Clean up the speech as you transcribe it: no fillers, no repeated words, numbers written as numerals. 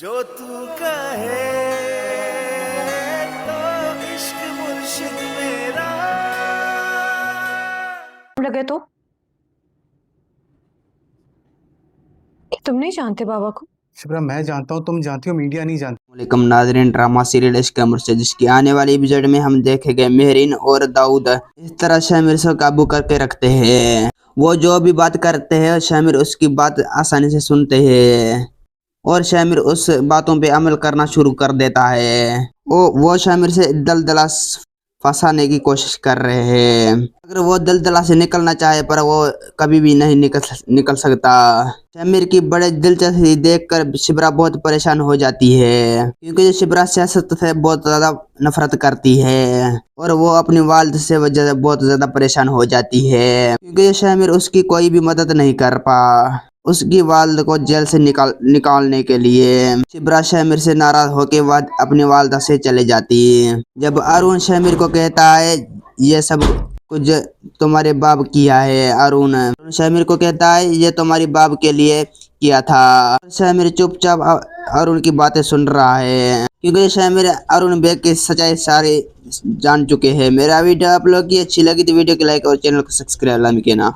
जो तू कहे तो इश्क मुर्शिद मेरा लगे तो तुम नहीं जानते बाबा को। शिप्रा, मैं जानता हूँ, तुम जानती हो, मीडिया नहीं जानती। वालेकुम नाज़रीन, ड्रामा सीरियल इश्क का मुर्शिद जिसकी आने वाली एपिसोड में हम देखेंगे मेहरीन और दाऊद इस तरह शामिर से काबू करके रखते हैं। वो जो भी बात करते हैं शामिर उसकी बात आसानी से सुनते हैं और शामिर उस बातों पे अमल करना शुरू कर देता है। वो शामिर से दलदला फंसाने की कोशिश कर रहे हैं। अगर वो दलदला से निकलना चाहे पर वो कभी भी नहीं निकल सकता। शामिर की बड़े दिलचस्पी देखकर शिब्रा बहुत परेशान हो जाती है क्योंकि शिब्रा सियासत से बहुत ज्यादा नफरत करती है और वो अपनी वालिद से वजह बहुत ज्यादा परेशान हो जाती है क्योंकि शामिर उसकी कोई भी मदद नहीं कर पा। उसकी वालिद को जेल से निकालने के लिए शिब्रा शामिर से नाराज होकर अपनी वालिदा से चले जाती है। जब अरुण शामिर को कहता है ये सब कुछ तुम्हारे बाप किया है, अरुण शामिर को कहता है ये तुम्हारी बाप के लिए किया था। शामिर चुपचाप अरुण की बातें सुन रहा है क्योंकि शामिर अरुण बेग की सच्चाई सारी जान चुके हैं। मेरा वीडियो आप लोग की अच्छी लगी तो वीडियो को लाइक और चैनल को सब्सक्राइब लाइक करना।